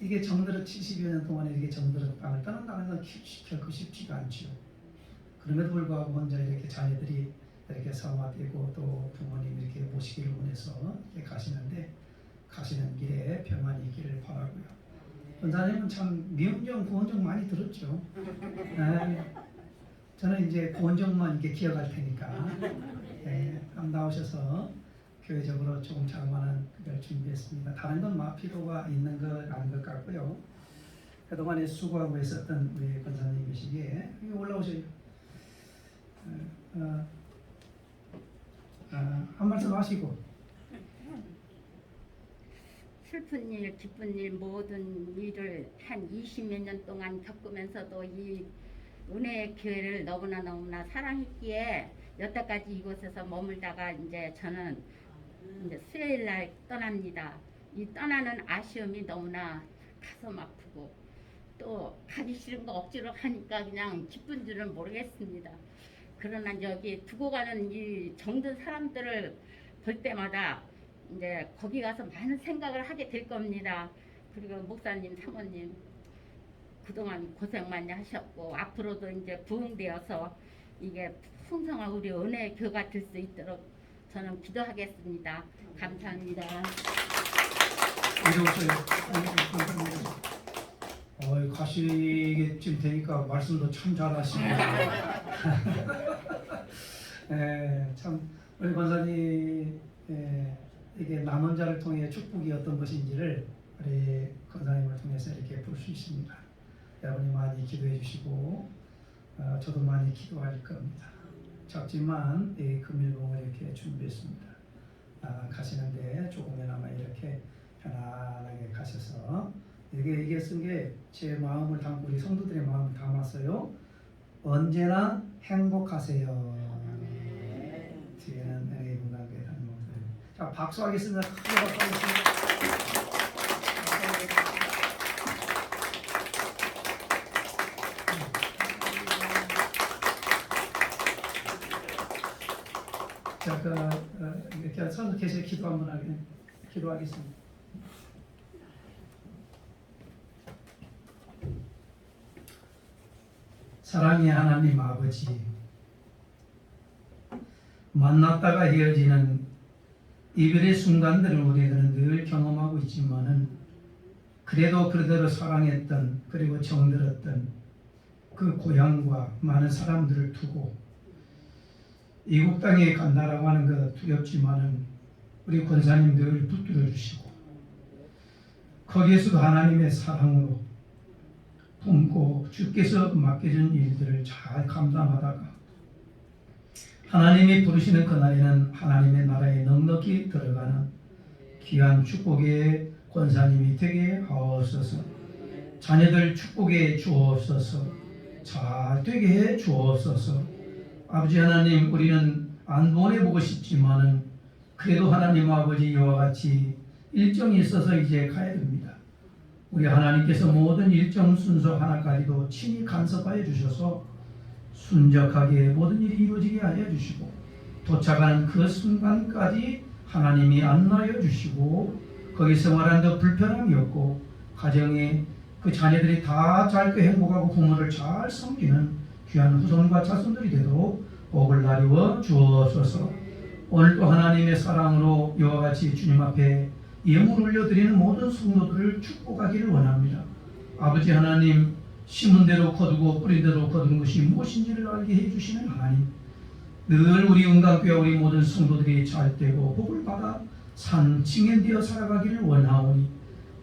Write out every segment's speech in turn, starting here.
이게 정들어 70여 년 동안에 이렇게 정들어 땅을 떠난다는 건 결코 쉽지가 않죠. 그럼에도 불구하고 혼자 이렇게 자녀들이 이렇게 성화되고 또 부모님 이렇게 모시기를 원해서 이렇게 가시는데 가시는 길에 평안이 있기를 바라고요. 권사님은 참 미운정, 고운정 많이 들었죠. 네. 저는 이제 고운정만 이렇게 기억할 테니까 나오셔서 교회적으로 조금 자그마한 걸 준비했습니다. 다른 건 막 필요가 있는 건 아닌 것 같고요. 그동안에 수고하고 있었던 우리 권사님이시기에 여기 올라오셔요. 한 말씀 하시고. 슬픈 일, 기쁜 일, 모든 일을 한 20몇 년 동안 겪으면서도 이 은혜의 교회를 너무나 사랑했기에 여태까지 이곳에서 머물다가 이제 저는 이제 수요일 날 떠납니다. 이 떠나는 아쉬움이 너무나 가슴 아프고 또 가기 싫은 거 억지로 하니까 그냥 기쁜 줄은 모르겠습니다. 그러나 여기 두고 가는 이 정든 사람들을 볼 때마다 이제 거기 가서 많은 생각을 하게 될 겁니다. 그리고 목사님, 사모님 그동안 고생 많이 하셨고 앞으로도 이제 부흥되어서 이게 풍성한 우리 은혜의 교회가 될 수 있도록 저는 기도하겠습니다. 감사합니다. 이리 오세요. 가시겠쯤 되니까 말씀도 참 잘하시네요. 참 우리 권사님 이게 남은 자를 통해 축복이 어떤 것인지를 우리 권사님을 통해서 이렇게 볼 수 있습니다. 여러분이 많이 기도해 주시고 저도 많이 기도할 겁니다. 작지만 이 금일봉을 이렇게 준비했습니다. 가시는데 조금이나마 이렇게 편안하게 가셔서 이게 쓴 게 제 마음을 담고 우리 성도들의 마음을 담았어요. 언제나 행복하세요. 뒤에는 은혜의 문단계에 하는 목소리. 자, 박수하겠습니다. 크게 박수하겠습니다. 자, 이렇게 서서 계셔 기도 한번 기도하겠습니다. 사랑의 하나님 아버지, 만났다가 헤어지는 이별의 순간들을 우리들은 늘 경험하고 있지만은 그래도 그대로 사랑했던 그리고 정들었던 그 고향과 많은 사람들을 두고 이국 땅에 간다라고 하는 것 두렵지만은 우리 권사님 늘 붙들어 주시고 거기에서도 하나님의 사랑으로 품고 주께서 맡겨준 일들을 잘 감당하다가 하나님이 부르시는 그날에는 하나님의 나라에 넉넉히 들어가는 귀한 축복의 권사님이 되게 하옵소서. 자녀들 축복해 주옵소서. 잘 되게 해 주옵소서. 아버지 하나님, 우리는 안 보내보고 싶지만은 그래도 하나님 아버지 이와 같이 일정이 있어서 이제 가야 됩니다. 우리 하나님께서 모든 일정 순서 하나까지도 친히 간섭하여 주셔서 순적하게 모든 일이 이루어지게 하여 주시고 도착하는 그 순간까지 하나님이 안내하여 주시고 거기 생활하는데 불편함이 없고 가정에 그 자녀들이 다 짧고 행복하고 부모를 잘 섬기는 귀한 후손과 자손들이 되도록 복을 나누어 주옵소서. 오늘도 하나님의 사랑으로 이와 같이 주님 앞에 예물 올려드리는 모든 성도들을 축복하기를 원합니다. 아버지 하나님, 심은 대로 거두고 뿌린 대로 거두는 것이 무엇인지를 알게 해주시는 하나님, 늘 우리 은강교회 우리 모든 성도들이 잘되고 복을 받아 상층연되어 살아가기를 원하오니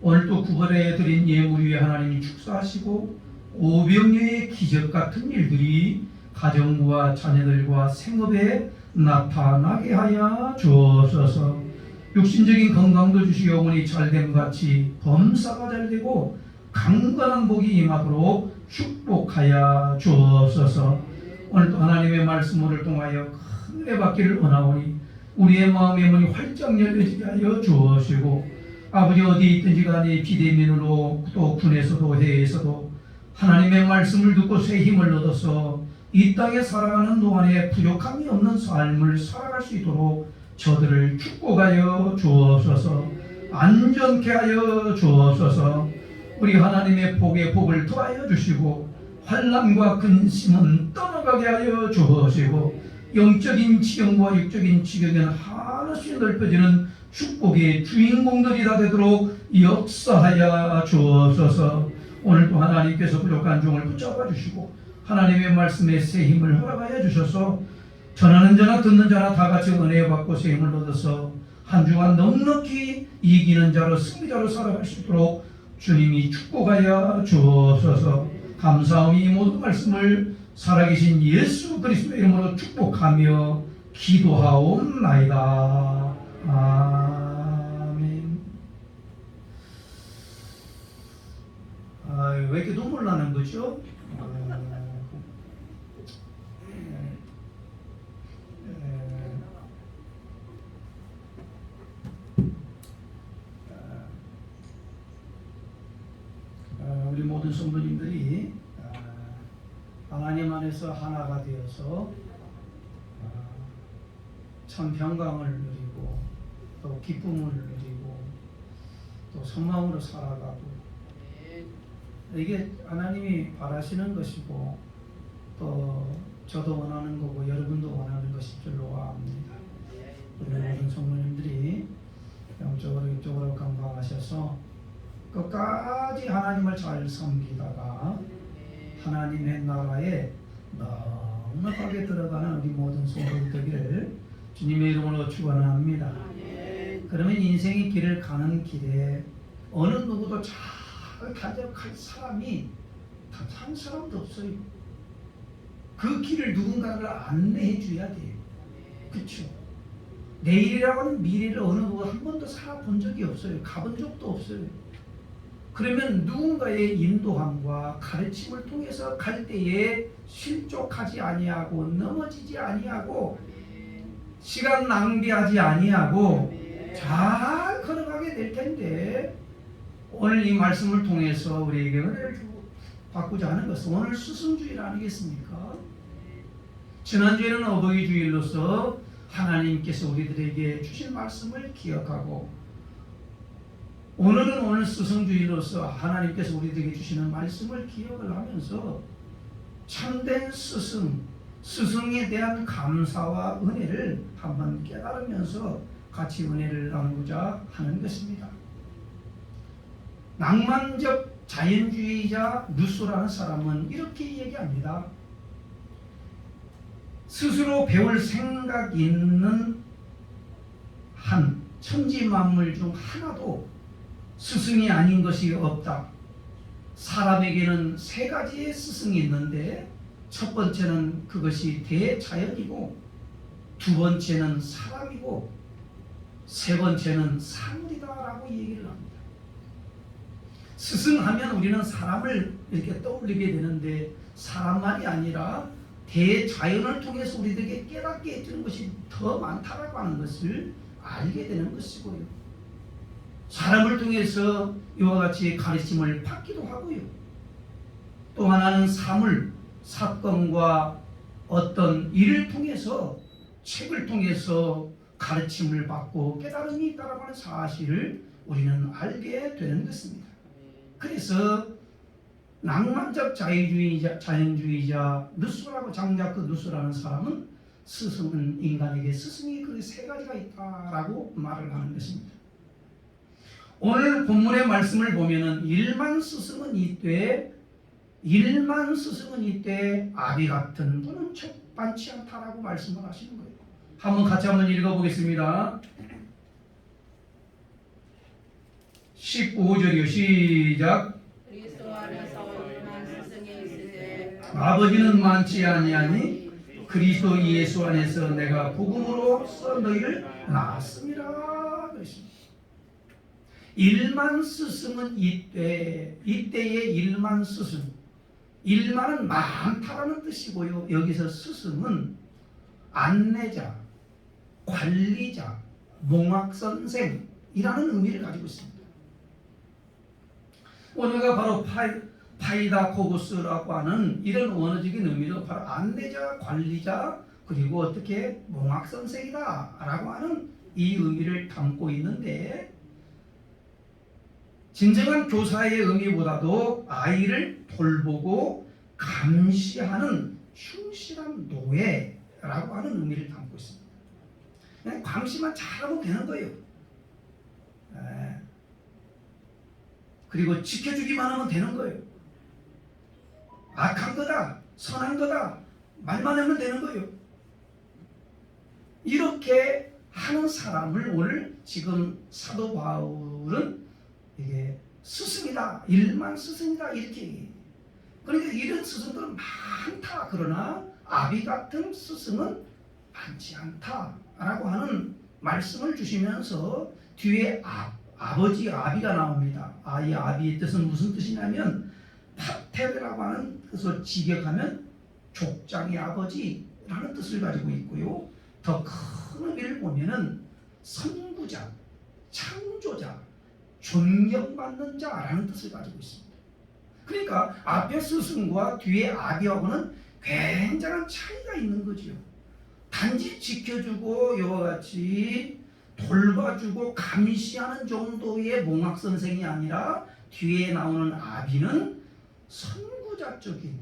오늘도 구걸해 드린 예물 위에 하나님이 축사하시고 오병이어의 기적 같은 일들이 가정과 자녀들과 생업에 나타나게 하여 주옵소서. 육신적인 건강도 주시고 영혼이 잘됨같이 범사가 잘되고 강건한 복이 임하도록 축복하여 주옵소서. 오늘도 하나님의 말씀을 통하여 큰 은혜 받기를 원하오니 우리의 마음의 문이 활짝 열려지게 하여 주옵시고 아버지 어디 있든지 간에 비대면으로 또 군에서도 해외에서도 하나님의 말씀을 듣고 새 힘을 얻어서 이 땅에 살아가는 동안에 부족함이 없는 삶을 살아갈 수 있도록 저들을 축복하여 주옵소서. 안전케 하여 주옵소서. 우리 하나님의 복에 복을 더하여 주시고 환난과 근심은 떠나가게 하여 주시고 영적인 지경과 육적인 지경에는 한없이 넓혀지는 축복의 주인공들이 다 되도록 역사하여 주옵소서. 오늘도 하나님께서 부족한 종을 붙잡아 주시고 하나님의 말씀에 새 힘을 허락하여 주셔서 전하는 자나 듣는 자나 다 같이 은혜 받고 새 힘을 얻어서 한 주간 넉넉히 이기는 자로 승리자로 살아갈 수 있도록 주님이 축복하여 주옵소서. 감사함이 이 모든 말씀을 살아계신 예수 그리스도의 이름으로 축복하며 기도하옵나이다. 아멘. 왜 이렇게 눈물 나는 거죠? 우리 모든 성도님들이 하나님 안에서 하나가 되어서 참 평강을 누리고 또 기쁨을 누리고 또 선마음으로 살아가고 이게 하나님이 바라시는 것이고 또 저도 원하는 거고 여러분도 원하는 것일 줄로 압니다. 우리 모든 성도님들이 영적으로 육적으로 건강하셔서 끝까지 하나님을 잘 섬기다가 하나님의 나라에 넉넉하게 들어가는 우리 모든 성도들 되기를 주님의 이름으로 축원합니다. 그러면 인생의 길을 가는 길에 어느 누구도 잘 가져갈 사람이 단 한 사람도 없어요. 그 길을 누군가를 안내해 줘야 돼요. 그렇죠? 내일이라고 하는 미래를 어느 누가 한 번도 살아본 적이 없어요. 가본 적도 없어요. 그러면 누군가의 인도함과 가르침을 통해서 갈 때에 실족하지 아니하고 넘어지지 아니하고 시간 낭비하지 아니하고 잘 걸어가게 될 텐데 오늘 이 말씀을 통해서 우리에게 은혜를 받고자 하는 것은 오늘 스승주일 아니겠습니까? 지난주에는 어버이 주일로서 하나님께서 우리들에게 주신 말씀을 기억하고 오늘은 오늘 스승주일로서 하나님께서 우리들에게 주시는 말씀을 기억을 하면서 참된 스승에 대한 감사와 은혜를 한번 깨달으면서 같이 은혜를 나누고자 하는 것입니다. 낭만적 자연주의자 루소라는 사람은 이렇게 얘기합니다. 스스로 배울 생각 있는 한 천지 만물 중 하나도 스승이 아닌 것이 없다. 사람에게는 세 가지의 스승이 있는데 첫 번째는 그것이 대자연이고 두 번째는 사람이고 세 번째는 사물이다라고 얘기를 합니다. 스승하면 우리는 사람을 이렇게 떠올리게 되는데 사람만이 아니라 대자연을 통해서 우리들에게 깨닫게 해주는 것이 더 많다라고 하는 것을 알게 되는 것이고요. 사람을 통해서 이와 같이 가르침을 받기도 하고요. 또 하나는 사물, 사건과 어떤 일을 통해서 책을 통해서 가르침을 받고 깨달음이 있다라고 하는 사실을 우리는 알게 되는 것입니다. 그래서 낭만적 자연주의자 루소라고 장자크 루소라는 사람은 스승은 인간에게 스승이 그 세 가지가 있다라고 말을 하는 것입니다. 오늘 본문의 말씀을 보면은 일만 스승은 이때 아비 같은 분은 적반치 않다라고 말씀을 하시는 거예요. 같이 한번 읽어보겠습니다. 15절이요. 시작. 그리스도 안에서 일만 스승이 있으되 아버지는 많지 아니하니 그리스도 예수 안에서 내가 복음으로써 너희를 낳았습니다. 그러십니다. 일만 스승은 이때의 일만 스승. 일만은 많다라는 뜻이고요. 여기서 스승은 안내자, 관리자, 몽학선생이라는 의미를 가지고 있습니다. 원어가 바로 파이다코고스라고 하는 이런 원어적인 의미로 바로 안내자, 관리자, 그리고 어떻게 몽학선생이다 라고 하는 이 의미를 담고 있는데 진정한 교사의 의미보다도 아이를 돌보고 감시하는 충실한 노예라고 하는 의미를 담고 있습니다. 그냥 감시만 잘하면 되는 거예요. 그리고 지켜주기만 하면 되는 거예요. 악한 거다, 선한 거다 말만 하면 되는 거예요. 이렇게 하는 사람을 오늘 지금 사도 바울은 이게 스승이다, 일만 스승이다 이렇게 얘기해요. 그러니까 이런 스승들은 많다. 그러나 아비 같은 스승은 많지 않다라고 하는 말씀을 주시면서 뒤에 아버지 아비가 나옵니다. 이 아비의 뜻은 무슨 뜻이냐면 파테르라고 하는 뜻을 직역하면 족장의 아버지라는 뜻을 가지고 있고요. 더 큰 의미를 보면은 선구자, 창조자, 존경받는 자라는 뜻을 가지고 있습니다. 그러니까 앞에 스승과 뒤에 아비하고는 굉장한 차이가 있는 거지요. 단지 지켜주고 이와 같이 돌봐주고 감시하는 정도의 몽학 선생이 아니라 뒤에 나오는 아비는 선구자적인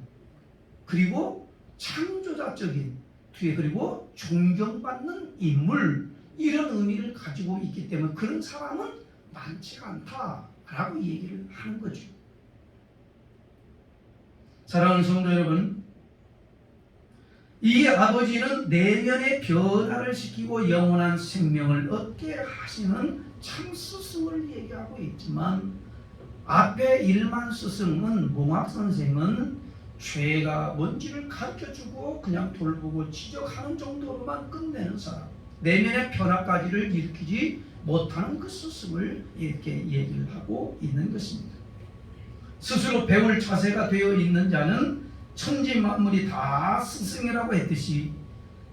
그리고 창조자적인 뒤에 그리고 존경받는 인물 이런 의미를 가지고 있기 때문에 그런 사람은 많지 않다라고 얘기를 하는 거죠. 사랑하는 성도 여러분, 이 아버지는 내면의 변화를 시키고 영원한 생명을 얻게 하시는 참 스승을 얘기하고 있지만 앞에 일만 스승은 몽학 선생은 죄가 뭔지를 가르쳐주고 그냥 돌보고 지적하는 정도로만 끝내는 사람, 내면의 변화까지를 일으키지 못하는 그 스승을 이렇게 얘기를 하고 있는 것입니다. 스스로 배울 자세가 되어 있는 자는 천지 만물이 다 스승이라고 했듯이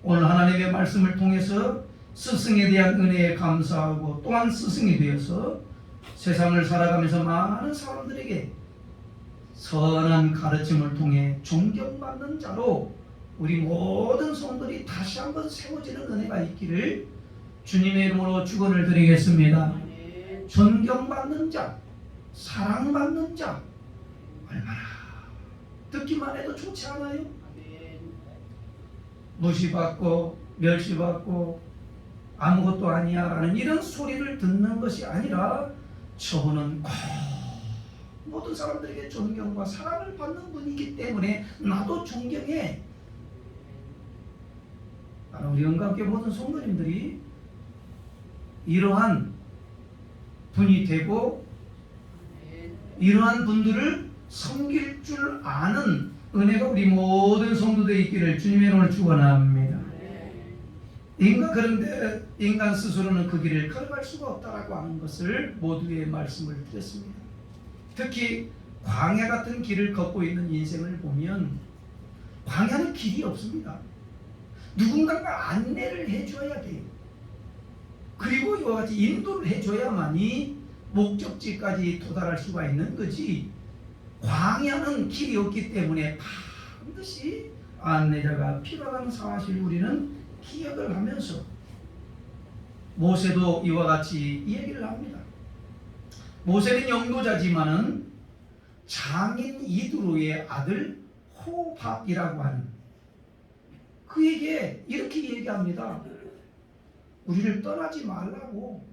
오늘 하나님의 말씀을 통해서 스승에 대한 은혜에 감사하고 또한 스승이 되어서 세상을 살아가면서 많은 사람들에게 선한 가르침을 통해 존경받는 자로 우리 모든 성도들이 다시 한번 세워지는 은혜가 있기를 주님의 이름으로 축원을 드리겠습니다. 존경받는 자, 사랑받는 자 얼마나 듣기만 해도 좋지 않아요? 무시받고 멸시받고 아무것도 아니야 라는 이런 소리를 듣는 것이 아니라 저분은 모든 사람들에게 존경과 사랑을 받는 분이기 때문에 나도 존경해. 우리 영광교회 모든 성도님들이 이러한 분이 되고 이러한 분들을 섬길 줄 아는 은혜가 우리 모든 성도들에 있기를 주님의 이름으로 축원합니다. 그런데 인간 스스로는 그 길을 걸어갈 수가 없다라고 하는 것을 모두의 말씀을 드렸습니다. 특히 광야 같은 길을 걷고 있는 인생을 보면 광야는 길이 없습니다. 누군가가 안내를 해줘야 돼요. 그리고 이와 같이 인도를 해줘야만이 목적지까지 도달할 수가 있는 거지, 광야는 길이 없기 때문에 반드시 안내자가 필요하다는 사실을 우리는 기억을 하면서 모세도 이와 같이 얘기를 합니다. 모세는 영도자지만은 장인 이드로의 아들 호밥이라고 하는 그에게 이렇게 얘기합니다. 우리를 떠나지 말라고,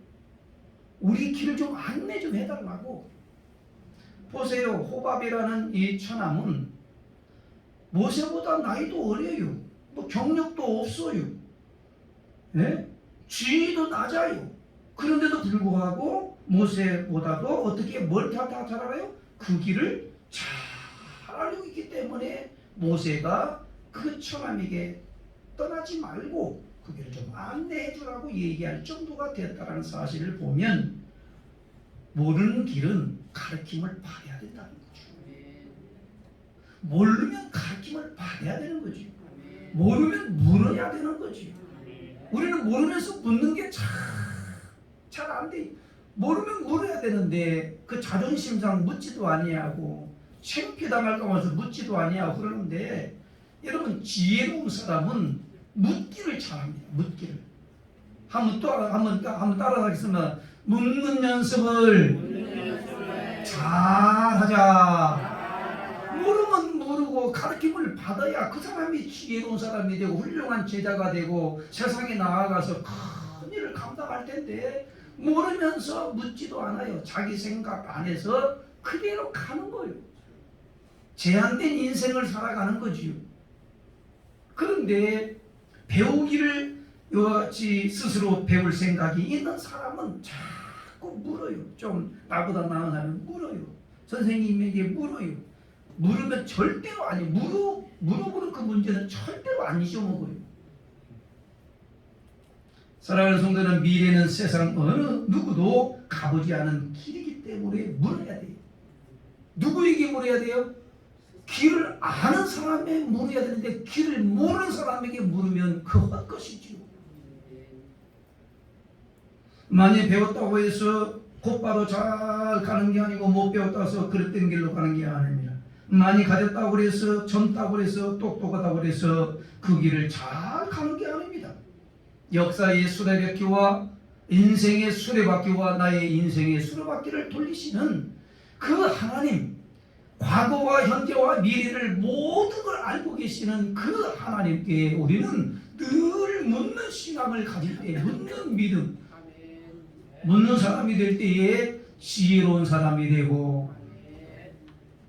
우리 길을 좀 안내 좀 해달라고. 보세요, 호밥이라는 이 처남은 모세보다 나이도 어려요. 뭐 경력도 없어요. 네? 지위도 낮아요. 그런데도 불구하고 모세보다도 어떻게 뭘 잘 알아요? 그 길을 잘 알고 있기 때문에 모세가 그 처남에게 떠나지 말고 그 길을 좀 안내해 주라고 얘기할 정도가 되었다는 사실을 보면 모르는 길은 가르침을 받아야 된다는 거죠. 모르면 가르침을 받아야 되는 거죠. 모르면 물어야 되는 거죠. 우리는 모르면서 묻는 게 잘 안 돼. 모르면 물어야 되는데 그 자존심상 묻지도 아니하고 창피당할까 봐서 묻지도 아니하고 그러는데, 여러분 지혜로운 사람은 묻기를 잘합니다. 묻기를. 한번 따라하겠습니다. 묻는 연습을 잘하자. 모르면 모르고 가르침을 받아야 그 사람이 지혜로운 사람이 되고 훌륭한 제자가 되고 세상에 나아가서 큰 일을 감당할 텐데 모르면서 묻지도 않아요. 자기 생각 안에서 그대로 가는 거예요. 제한된 인생을 살아가는 거지요. 그런데 배우기를 이와 같이 스스로 배울 생각이 있는 사람은 자꾸 물어요. 좀 나보다 나은 사람은 물어요. 선생님에게 물어요. 물으면 절대로 아니 물어보는 그 문제는 절대로 안 잊어먹어요. 사랑하는 성도는 미래는 세상 어느 누구도 가보지 않은 길이기 때문에 물어야 돼요. 누구에게 물어야 돼요? 길을 아는 사람에게 물어야 되는데 길을 모르는 사람에게 물으면 그 헛것이지요. 많이 배웠다고 해서 곧바로 잘 가는 게 아니고 못 배웠다고 해서 그릇된 길로 가는 게 아닙니다. 많이 가졌다고 해서 젊다고 해서 똑똑하다고 해서 그 길을 잘 가는 게 아닙니다. 역사의 수레바퀴와 인생의 수레바퀴와 나의 인생의 수레바퀴를 돌리시는 그 하나님, 과거와 현재와 미래를 모든 걸 알고 계시는 그 하나님께 우리는 늘 묻는 신앙을 가질 때, 묻는 믿음, 묻는 사람이 될 때에 지혜로운 사람이 되고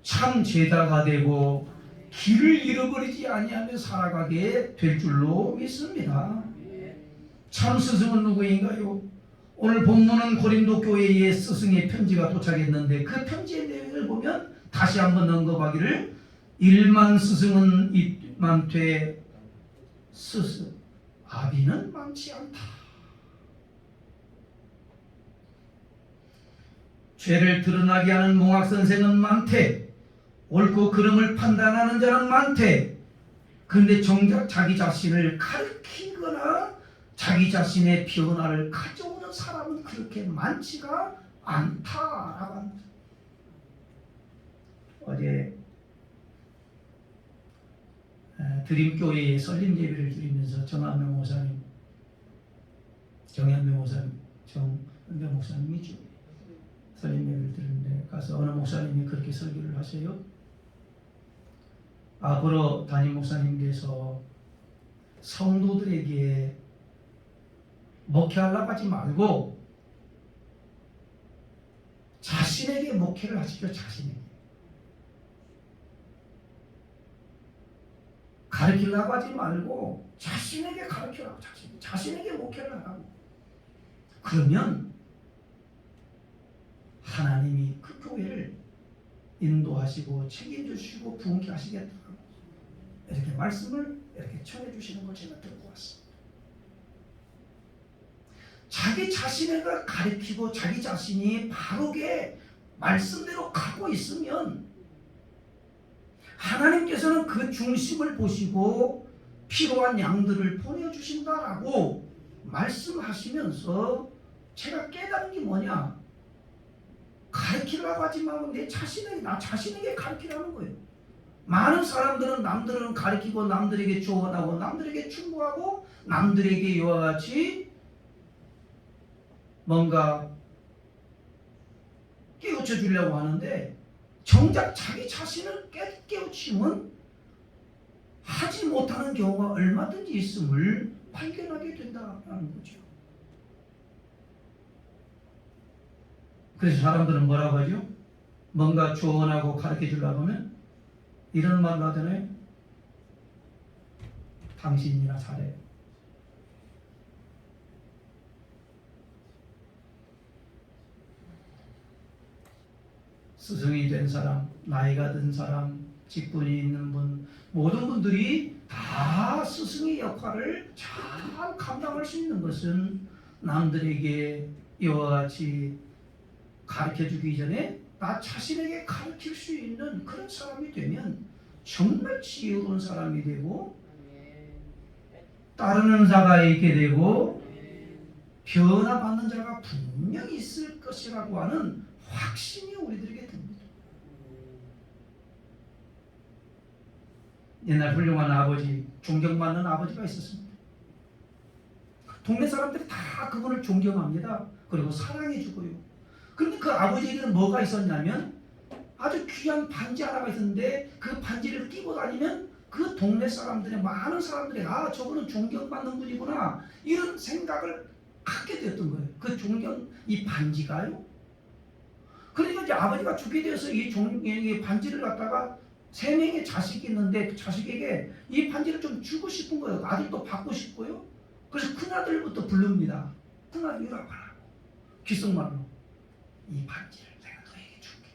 참 제자가 되고 길을 잃어버리지 아니하며 살아가게 될 줄로 믿습니다. 참 스승은 누구인가요? 오늘 본문은 고린도 교회에 스승의 편지가 도착했는데 그 편지의 내용을 보면 다시 한번 언급하기를 일만 스승은 많되 스승 아비는 많지 않다. 죄를 드러나게 하는 몽학선생은 많대. 옳고 그름을 판단하는 자는 많대. 그런데 정작 자기 자신을 가르치거나 자기 자신의 변화를 가져오는 사람은 그렇게 많지가 않다라고 합니다. 어제 드림교회에 설립 예배를 드리면서 정한명 목사님, 정현명 목사님, 정현명 목사님이죠. 설립 예배를 드리는데 가서 어느 목사님이 그렇게 설교를 하세요. 앞으로 담임 목사님께서 성도들에게 목회하려고 하지 말고 자신에게 목회를 하시죠. 자신에게 가르치려고 하지 말고 자신에게 가르치라고. 자신에게 목회를 하라고. 그러면 하나님이 그 교회를 인도하시고 책임주시고 부흥케 하시겠다고 이렇게 말씀을 이렇게 전해주시는 걸 제가 듣고 왔습니다. 자기 자신을 가르치고 자기 자신이 바르게 말씀대로 가고 있으면 하나님께서는 그 중심을 보시고 필요한 양들을 보내주신다라고 말씀하시면서 제가 깨달은 게 뭐냐? 가르치려고 하지 말고 나 자신에게 가르치라는 거예요. 많은 사람들은 남들은 가르치고 남들에게 조언하고 남들에게 충고하고 남들에게 이와 같이 뭔가 깨우쳐 주려고 하는데 정작 자기 자신을 깨우치면 하지 못하는 경우가 얼마든지 있음을 발견하게 된다는 거죠. 그래서 사람들은 뭐라고 하죠? 뭔가 조언하고 가르쳐 주려고 하면 이런 말을 하잖아요. 당신이나 잘해. 스승이 된 사람, 나이가 든 사람, 직분이 있는 분, 모든 분들이 다 스승의 역할을 잘 감당할 수 있는 것은 남들에게 이와 같이 가르쳐주기 전에 나 자신에게 가르칠 수 있는 그런 사람이 되면 정말 지혜로운 사람이 되고 따르는 자가 있게 되고 변화받는 자가 분명히 있을 것이라고 하는 확신이 우리들에게 듭니다. 옛날 훌륭한 아버지, 존경받는 아버지가 있었습니다. 동네 사람들이 다 그분을 존경합니다. 그리고 사랑해주고요. 그런데 그 아버지에게는 뭐가 있었냐면 아주 귀한 반지 하나가 있었는데 그 반지를 끼고 다니면 그 동네 사람들의 많은 사람들이 아 저분은 존경받는 분이구나 이런 생각을 갖게 되었던 거예요. 그 존경 이 반지가요. 그러니까 이제 아버지가 죽게 되어서 이 반지를 갖다가 3명의 자식이 있는데 그 자식에게 이 반지를 좀 주고 싶은 거예요. 아들도 받고 싶고요. 그래서 큰아들부터 부릅니다. 큰아들 이리 와봐라. 귓속말로 이 반지를 내가 너에게 줄게.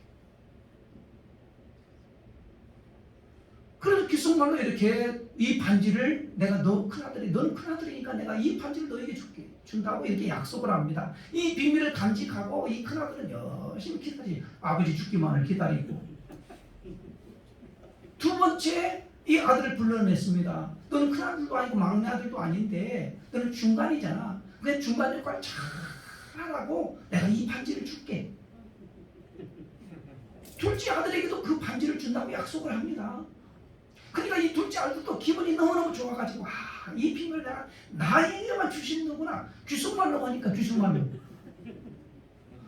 그래서 귓속말로 이렇게 이 반지를 내가 너 큰아들이 너는 큰아들이니까 내가 이 반지를 너에게 줄게. 준다고 이렇게 약속을 합니다. 이 비밀을 간직하고 이 큰아들은 열심히 기다리지. 아버지 죽기만을 기다리고. 두 번째 이 아들을 불러냈습니다. 너는 큰아들도 아니고 막내 아들도 아닌데 너는 중간이잖아. 그래 중간 역할 잘하라고 내가 이 반지를 줄게. 둘째 아들에게도 그 반지를 준다고 약속을 합니다. 그러니까 이 둘째 아들도 기분이 너무너무 좋아가지고 이 비밀을 내가 나에게만 주시는구나. 귓속말로 하니까 귓속말로.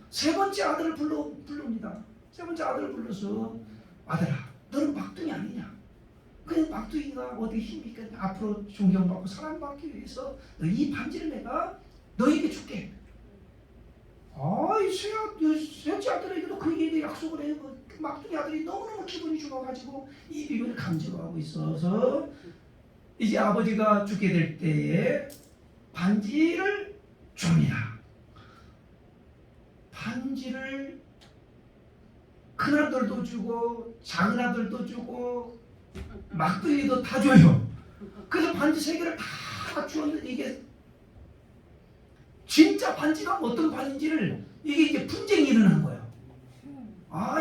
세 번째 아들을 부릅니다. 세 번째 아들을 불러서 아들아 너는 막둥이 아니냐. 그냥 막둥이가 어디 힘이 있겠냐. 앞으로 존경받고 사랑받기 위해서 이 반지를 내가 너에게 줄게. 셋째 아들에게도 그 얘기 약속을 해요. 그 막둥이 아들이 너무너무 기분이 좋아가지고 이 비밀을 감지하고 있어서 이제 아버지가 죽게 될 때에 반지를 줍니다. 반지를 큰아들도 주고 작은아들도 주고 막둥이도 다 줘요. 그래서 반지 3개를 다 주었는데 이게 진짜 반지가 어떤 반지인지를 이게 이제 분쟁이 일어난 거예요.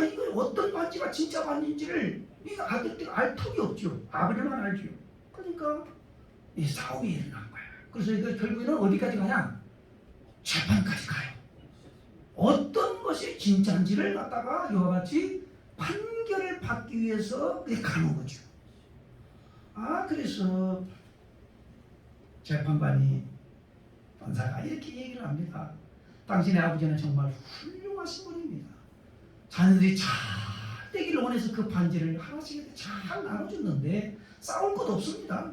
이거 어떤 반지가 진짜 반지인지를 이거 아들들이 알 턱이 없죠. 아버지만 알죠. 그러니까 이 싸움이 일어난 거예요. 그래서 이거 결국에는 어디까지 가냐? 재판까지 가요. 어떤 것이 진짜인지를 갖다가 이와 같이 판결을 받기 위해서 가는 거죠. 그래서 재판관이 판사가 이렇게 얘기를 합니다. 당신의 아버지는 정말 훌륭하신 분입니다. 자녀들이 잘 되기를 원해서 그 반지를 하나씩 잘 나눠줬는데 싸울 것 없습니다.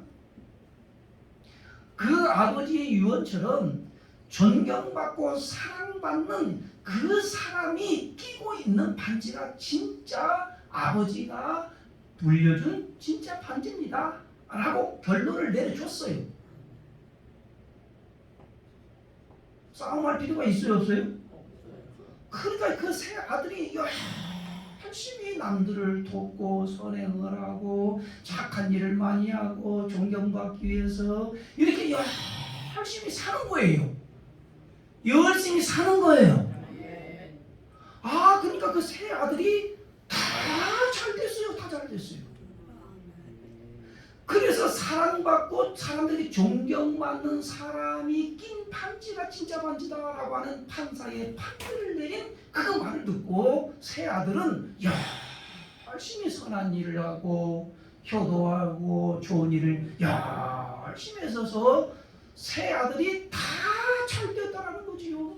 그 아버지의 유언처럼 존경받고 사랑받는 그 사람이 끼고 있는 반지가 진짜 아버지가 물려준 진짜 반지입니다 라고 결론을 내려줬어요. 싸움할 필요가 있어요 없어요? 그러니까 그 세 아들이 열심히 남들을 돕고 선행을 하고 착한 일을 많이 하고 존경받기 위해서 이렇게 열심히 사는 거예요. 열심히 사는 거예요. 그러니까 그 세 아들이 다 잘 됐어요. 다 잘 됐어요. 그래서 사랑받고 사람들이 존경받는 사람이 낀 반지가 진짜 반지다라고 하는 판사의 판결을 내린 그 말을 듣고 세 아들은 열심히 선한 일을 하고 효도하고 좋은 일을 열심히 해서 세 아들이 다 잘 되었다라는 거지요.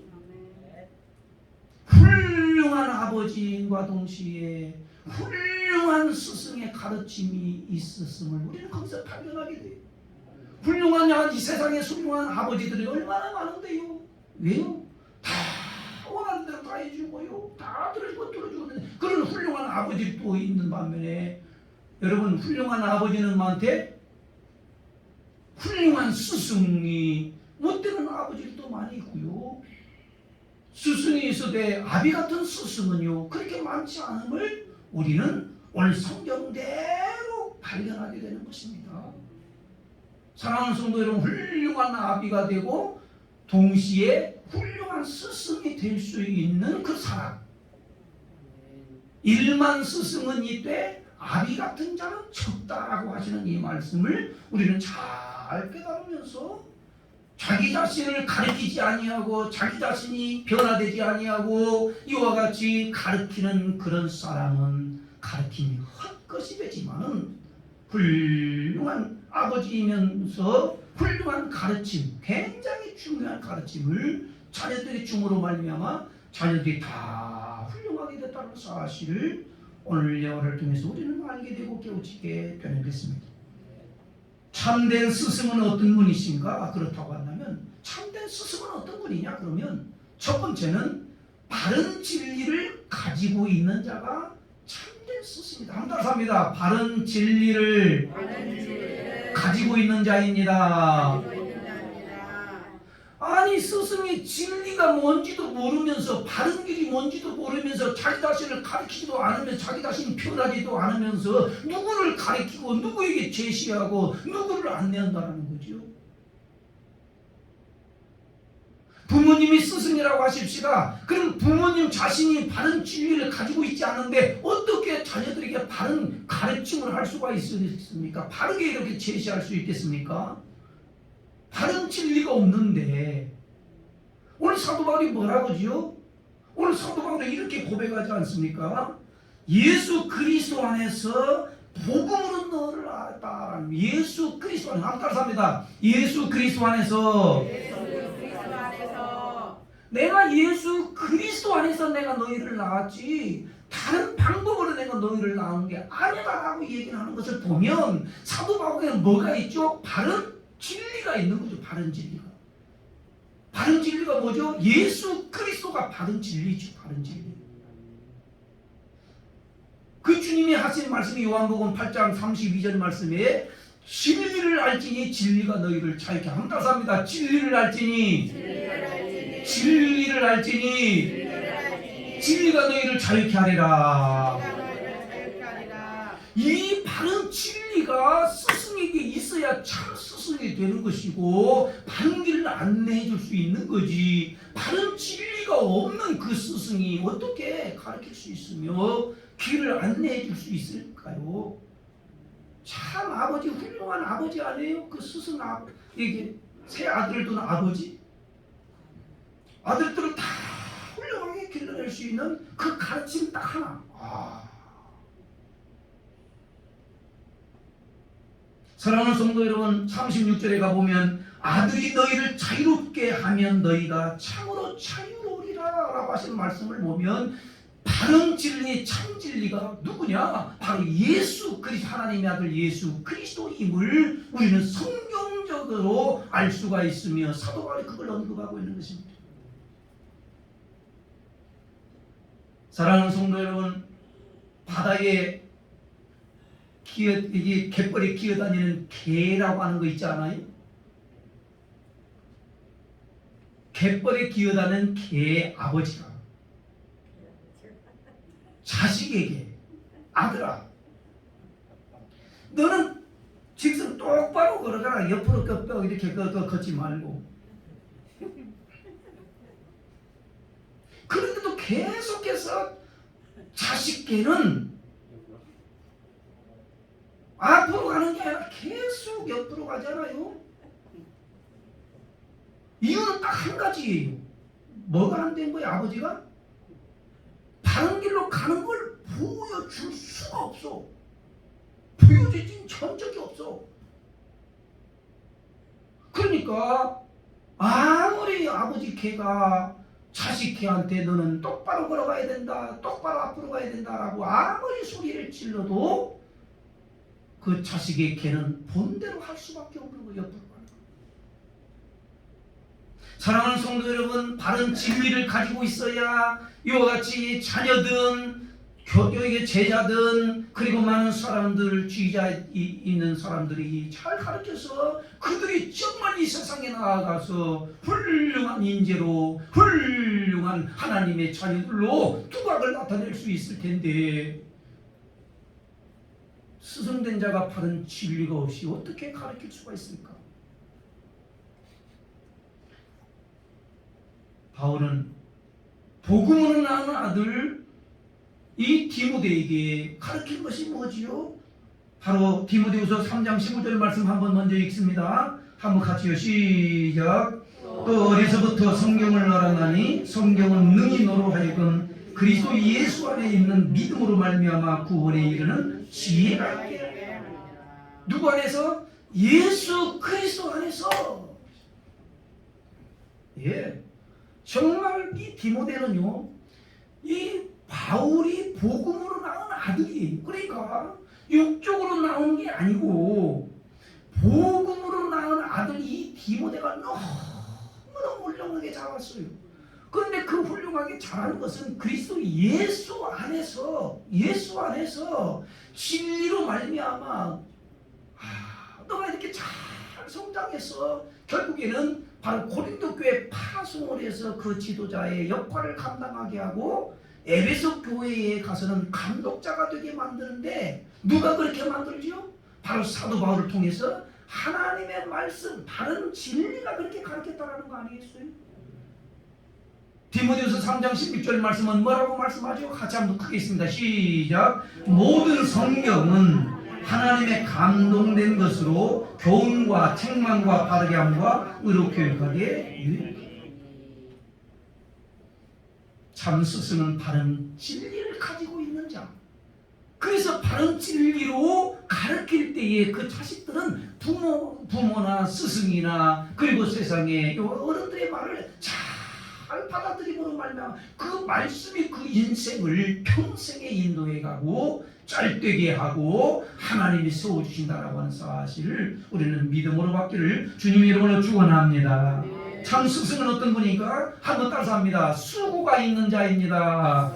훌륭한 아버지인과 동시에 훌륭한 스승의 가르침이 있었음을 우리는 거기서 발견하게 돼요. 훌륭한 이 세상에 훌륭한 아버지들이 얼마나 많은데요. 왜요? 다 원하는 대로 다 해주고요. 다 들어주고 그런 훌륭한 아버지도 있는 반면에 여러분 훌륭한 아버지는 많대 훌륭한 스승이 못되는 아버지도 많이 있고요. 스승이 있어도 아비 같은 스승은요 그렇게 많지 않음을 우리는 오늘 성경대로 발견하게 되는 것입니다. 사랑하는 성도 여러분, 훌륭한 아비가 되고 동시에 훌륭한 스승이 될 수 있는 그 사람. 일만 스승은 이때 아비 같은 자는 적다라고 하시는 이 말씀을 우리는 잘 깨달으면서 자기 자신을 가르치지 아니하고 자기 자신이 변화되지 아니하고 이와 같이 가르치는 그런 사람은 가르침이 헛것이 되지만은 훌륭한 아버지이면서 훌륭한 가르침, 굉장히 중요한 가르침을 자녀들이 줌으로 말미암아 자녀들이 다 훌륭하게 됐다는 사실을 오늘 예화를 통해서 우리는 알게 되고 깨우치게 되는 것입니다. 참된 스승은 어떤 분이신가? 그렇다고 한다면 참된 스승은 어떤 분이냐? 그러면 첫 번째는 바른 진리를 가지고 있는 자가 참된 스승이다. 한 따라서 합니다. 바른 진리를 가지고 있는 자입니다. 아니 스승이 진리가 뭔지도 모르면서 바른 길이 뭔지도 모르면서 자기 자신을 가르치지도 않으면서 자기 자신이 변하지도 않으면서 누구를 가르치고 누구에게 제시하고 누구를 안내한다는 거죠. 부모님이 스승이라고 하십시다. 그럼 부모님 자신이 바른 진리를 가지고 있지 않은데 어떻게 자녀들에게 바른 가르침을 할 수가 있습니까? 바르게 이렇게 제시할 수 있겠습니까? 바른 진리가 없는데 오늘 사도 바울이 뭐라고 하지요? 오늘 사도 바울이 이렇게 고백하지 않습니까? 예수 그리스도 안에서 복음으로 너를 알았다. 예수 그리스도 안에서 한번 따라합니다. 예수 그리스도 안에서 내가 예수 그리스도 안에서 내가 너희를 낳았지 다른 방법으로 내가 너희를 낳은 게 아니다라고 얘기를 하는 것을 보면 사도 바울에는 뭐가 있죠? 바른 진리가 있는 거죠. 바른 진리가. 바른 진리가 뭐죠? 예수 그리스도가 바른 진리죠. 바른 진리. 그 주님이 하신 말씀이 요한복음 8장 32절 말씀에 진리를 알지니 진리가 너희를 자유케 한다합니다. 진리를 알지니 진리가 너희를 자유케 하리라. 이 바른 진리가 스승에게 있어야 참 스승이 되는 것이고 바른 길을 안내해 줄 수 있는 거지. 바른 진리가 없는 그 스승이 어떻게 가르칠 수 있으며 길을 안내해 줄 수 있을까요? 참 아버지 훌륭한 아버지 아니에요? 그 스승 이게 세 아들을 둔 아버지. 아들들을 다 훌륭하게 길러낼 수 있는 그 가르침 딱 하나. 사랑하는 성도 여러분, 36절에 가보면 아들이 너희를 자유롭게 하면 너희가 참으로 자유로우리라 라고 하신 말씀을 보면 바른 진리, 참 진리가 누구냐? 바로 예수 그리스도, 하나님의 아들 예수 그리스도임을 우리는 성경적으로 알 수가 있으며 사도 바울이 그걸 언급하고 있는 것입니다. 사랑하는 성도 여러분, 바다에 이게 갯벌에 기어다니는 개라고 하는 거 있지 않아요? 갯벌에 기어다니는 개 아버지가 자식에게 아들아 너는 직선 똑바로 걸어가라. 옆으로 꺾어 이렇게 걷지 말고. 그런데도 계속해서 자식께는 앞으로 가는 게 아니라 계속 옆으로 가잖아요. 이유는 딱 한 가지예요. 뭐가 안 된 거야? 아버지가 바른 길로 가는 걸 보여줄 수가 없어. 보여주진 전적이 없어. 그러니까 아무리 아버지 개가 자식 개한테 너는 똑바로 걸어가야 된다, 똑바로 앞으로 가야 된다라고 아무리 소리를 질러도 그 자식의 개는 본대로 할 수밖에 없는 거예요. 옆으로 가는 거. 사랑하는 성도 여러분, 바른 진리를 가지고 있어야 이와 같이 자녀든 교교의 제자든 그리고 많은 사람들 주의자 있는 사람들이 잘 가르쳐서 그들이 정말 이 세상에 나아가서 훌륭한 인재로 훌륭한 하나님의 자녀들로 두각을 나타낼 수 있을 텐데 스승된 자가 바른 진리가 없이 어떻게 가르칠 수가 있을까? 바울은 복음으로 낳은 아들 이 디모데에게 가르친 것이 뭐지요? 바로 디모데후서 3장 15절 말씀 한번 먼저 읽습니다. 한번 같이요. 시작. 또 어려서부터 성경을 알았나니 성경은 능히 너로 하여금 그리스도 예수 안에 있는 믿음으로 말미암아 구원에 이르는 지혜가 있게 하리라. 누구 안에서? 예수 그리스도 안에서. 예. 정말 이 디모데는요, 이 바울이 복음으로 낳은 아들이, 그러니까 육적으로 나온 게 아니고 복음으로 낳은 아들 이 디모데가 너무너무 훌륭하게 자랐어요. 그런데 그 훌륭하게 자란 것은 그리스도 예수 안에서 진리로 말미암아 너가 이렇게 잘 성장해서 결국에는 바로 고린도 교회 파송을 해서 그 지도자의 역할을 감당하게 하고 에베소 교회에 가서는 감독자가 되게 만드는데 누가 그렇게 만들죠? 바로 사도 바울을 통해서 하나님의 말씀, 바른 진리가 그렇게 가르쳤다라는 거 아니겠어요? 디모데후서 3장 16절 말씀은 뭐라고 말씀하죠? 같이 한번 크게 있습니다. 시작. 모든 성경은 하나님의 감동된 것으로 교훈과 책망과 바르게 함과 의로 교육하기에 유익해. 참 스승은 바른 진리를 가지고 있는 자. 그래서 바른 진리로 가르칠 때에 그 자식들은 부모나 스승이나 그리고 세상의 어른들의 말을 잘 받아들이므로 말미암아 그 말씀이 그 인생을 평생에 인도해 가고 짤되게 하고 하나님이 세워주신다라고 하는 사실을 우리는 믿음으로 받기를 주님 이름으로 축원합니다. 참 스승은 어떤 분인가? 한번 따라서 합니다. 수고가 있는 자입니다.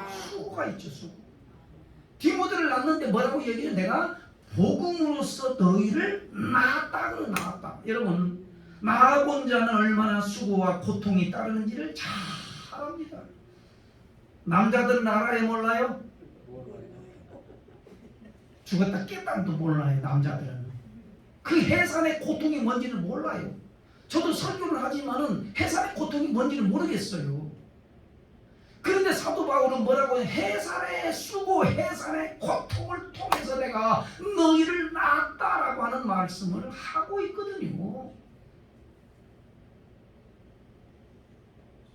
수고가 있죠. 수고. 디모데를 낳는데 뭐라고 얘기해요? 내가 복음으로써 너희를 낳았다. 그러 낳았다. 여러분 낳아본 자는 얼마나 수고와 고통이 따르는지를 잘 압니다. 남자들은 알아요? 몰라요? 죽었다 깼다도 몰라요. 남자들은 그 해산의 고통이 뭔지를 몰라요. 저도 설교를 하지만은 해산의 고통이 뭔지를 모르겠어요. 그런데 사도 바울은 뭐라고 해요? 해산의 수고, 해산의 고통을 통해서 내가 너희를 낳았다라고 하는 말씀을 하고 있거든요.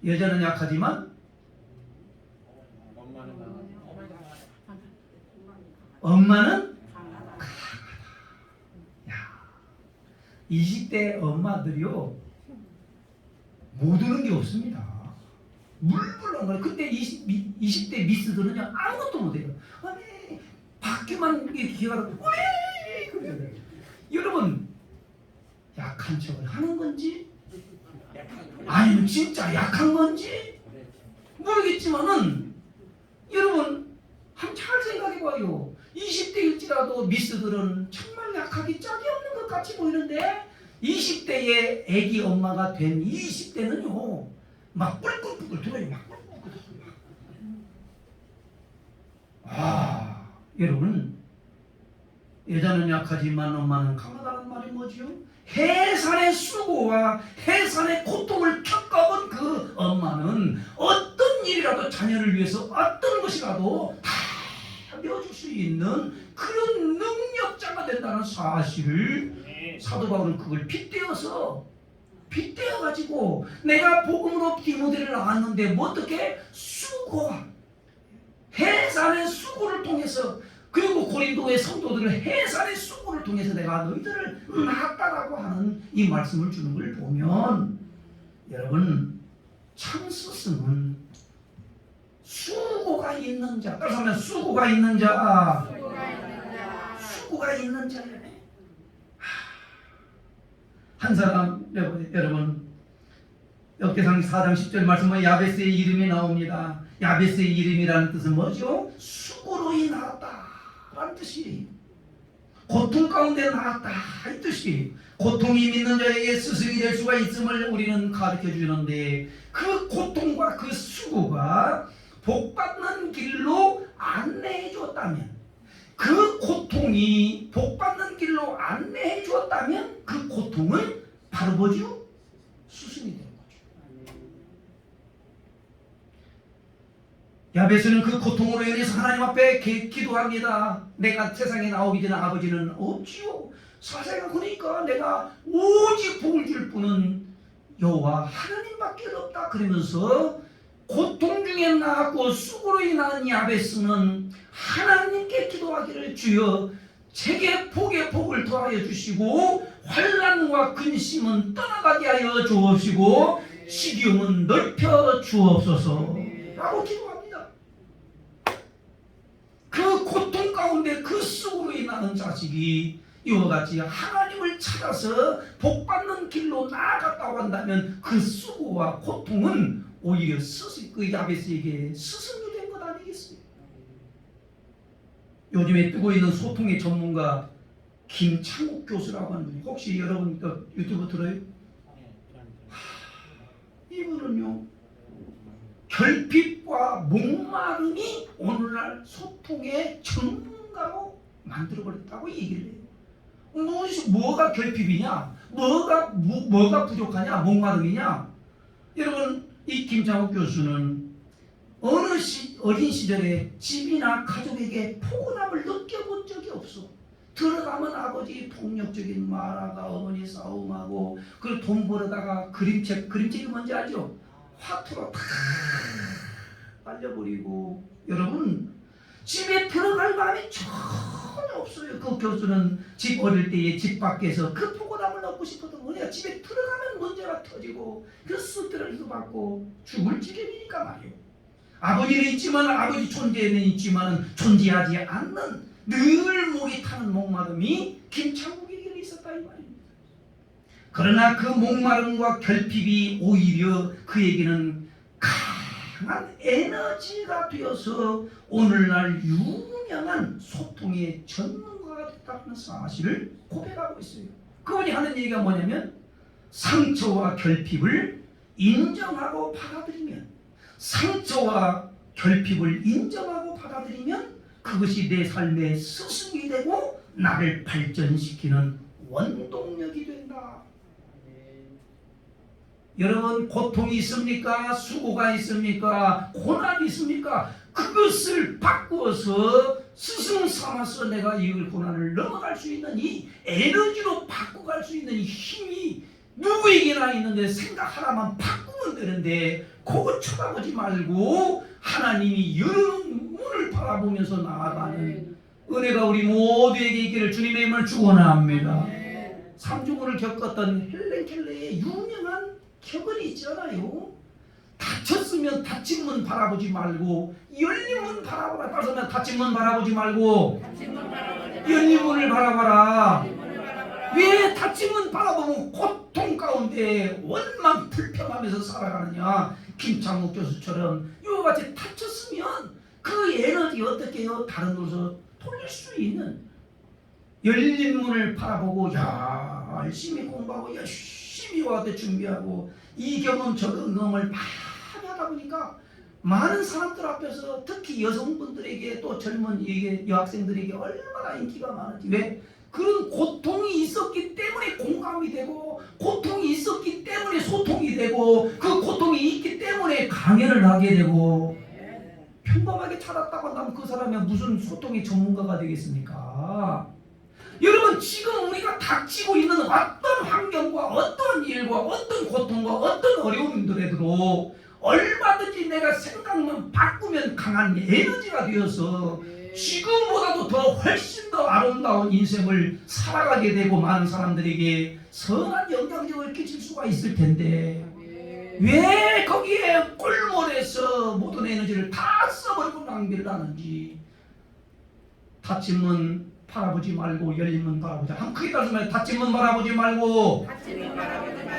여자는 약하지만 엄마는 강하다. 20대 엄마들이요 못 오는 게 없습니다. 물불 안 가요. 근데 20대 미스들은요 아무것도 못해요. 아니 밖에만 기가 왜 그래요? 여러분 약한 척을 하는 건지 아니면 진짜 약한 건지 모르겠지만은 여러분 한번 잘 생각해봐요. 20대일지라도 미스들은 정말 약하기 짝이 없는 것 같이 보이는데 20대의 애기 엄마가 된 20대는요 막 뿔뿔뿔 들어요. 막 뿔뿔뿔. 여러분 여자는 약하지만 엄마는 강하다는 말이 뭐지요? 해산의 수고와 해산의 고통을 겪어본 그 엄마는 어떤 일이라도 자녀를 위해서 어떤 것이라도 다 내어줄 수 있는 그런 능력자가 된다는 사실을 사도 바울은 그걸 빗대어가지고 내가 복음으로 디모데를 낳았는데 뭐 어떻게 수고와 해산의 수고를 통해서 그리고 고린도의 성도들을 해산의 수고를 통해서 내가 너희들을 낳았다라고 하는 이 말씀을 주는 걸 보면 여러분 참 스승은 수고가 있는 자. 따라서 하면 수고가 있는 자. 수고가 있는 자예요. 한 사람 여러분 역대상 4장 10절 말씀은 야베스의 이름이 나옵니다. 야베스의 이름이라는 뜻은 뭐죠? 수고로 인하였다 라는 뜻이에요. 고통 가운데 나았다 이 뜻이에요. 고통이 믿는 자에게 스승이 될 수가 있음을 우리는 가르쳐 주는데 그 고통과 그 수고가 복받는 길로 안내해 주었다면 그 고통이 복받는 길로 안내해 주었다면 그 고통은 바로 뭐죠? 스승이 되는 거죠. 야베스는 그 고통으로 인해서 하나님 앞에 기도합니다. 내가 세상에 나오기 전에 아버지는 없지요. 사세가 그러니까 내가 오직 복을 줄 분은 여호와 하나님밖에 없다 그러면서 고통 중에 나았고 수고로 인한 야베스는 하나님께 기도하기를 주여 제게 복의 복을 더하여 주시고 환난과 근심은 떠나가게 하여 주옵시고 지경은 넓혀 주옵소서 라고 기도합니다. 그 고통 가운데 그 쑥으로 인하는 자식이 이와 같이 하나님을 찾아서 복받는 길로 나아갔다고 한다면 그 수고와 고통은 오히려 그 야베스에게 스승이 된 것 아니겠습니까? 요즘에 뜨고 있는 소통의 전문가 김창욱 교수라고 하는 분이, 혹시 여러분 유튜브 들어요? 이분은요, 결핍과 목마름이 오늘날 소통의 전문가로 만들어버렸다고 얘기를 해요. 뭐가 결핍이냐? 뭐가 부족하냐? 목마름이냐? 여러분, 이 김창욱 교수는 어린 시절에 집이나 가족에게 포근함을 느껴본 적이 없어. 들어가면 아버지 폭력적인 말하가 어머니 싸움하고, 그리고 돈 벌어다가 그림책이 뭔지 알죠? 화투로 다 빨려버리고. 여러분, 집에 들어갈 마음이 전혀 없어요. 그 교수는 어릴 때에 집 밖에서 그 포근함을 얻고 싶어도 뭐냐, 집에 들어가면 문제가 터지고 그 스트레스 받고 죽을 지경이니까 말이에요. 아버지는 있지만, 아버지 존재는 있지만 존재하지 않는, 늘 목이 타는 목마름이 김창국에게 있었다 이 말입니다. 그러나 그 목마름과 결핍이 오히려 그에게는 강한 에너지가 되어서 오늘날 유명한 소통의 전문가가 됐다는 사실을 고백하고 있어요. 그분이 하는 얘기가 뭐냐면, 상처와 결핍을 인정하고 받아들이면, 상처와 결핍을 인정하고 받아들이면 그것이 내 삶의 스승이 되고 나를 발전시키는 원동력이 된다. 여러분, 고통이 있습니까? 수고가 있습니까? 고난이 있습니까? 그것을 바꾸어서 스승 삼아서 내가 이 고난을 넘어갈 수 있는 이 에너지로 바꿔갈 수 있는 이 힘이 누구에게나 있는데, 생각 하나만 바꾸면 되는데 그거 쳐다보지 말고 하나님이 여는 문을 바라보면서 나아가는 은혜가 우리 모두에게 있기를 주님의 이름을 축원합니다. 삼중을 겪었던 헬렌 켈러의 유명한 격언이 있잖아요. 다쳤으면 닫힌 문 바라보지 말고 열린 문 바라보라. 따서면 닫힌 문 바라보지 말고 열린 문을 바라봐라. 왜 닫힌 문 바라보면 고통 가운데 원망 불평하면서 살아가느냐? 김창욱 교수처럼 이와 같이 다쳤으면 그 에너지 어떻게 해요? 다른 곳으로 돌릴 수 있는, 열린 문을 바라보고 열심히 공부하고 열심히 와서 준비하고 이 경험 저 경험을 많이 하다 보니까 많은 사람들 앞에서, 특히 여성분들에게 또 젊은 여학생들에게 얼마나 인기가 많은지. 왜? 그런 고통이 있었기 때문에 공감이 되고, 고통이 있었기 때문에 소통이 되고, 그 고통이 있기 때문에 강연을 하게 되고. 평범하게 살았다고 한다면 그 사람이 무슨 소통의 전문가가 되겠습니까? 여러분, 지금 우리가 닥치고 있는 어떤 환경과 어떤 일과 어떤 고통과 어떤 어려움들에도 얼마든지 내가 생각만 바꾸면 강한 에너지가 되어서 지금보다도 더 훨씬 더 아름다운 인생을 살아가게 되고 많은 사람들에게 선한 영향력을 끼칠 수가 있을 텐데, 왜 거기에 꿀몰에서 모든 에너지를 다 써버리고 낭비를 하는지. 닫힌 문 바라보지 말고 열린 문 바라보자. 한 크게 따서 말해. 닫힌 문 바라보지 말고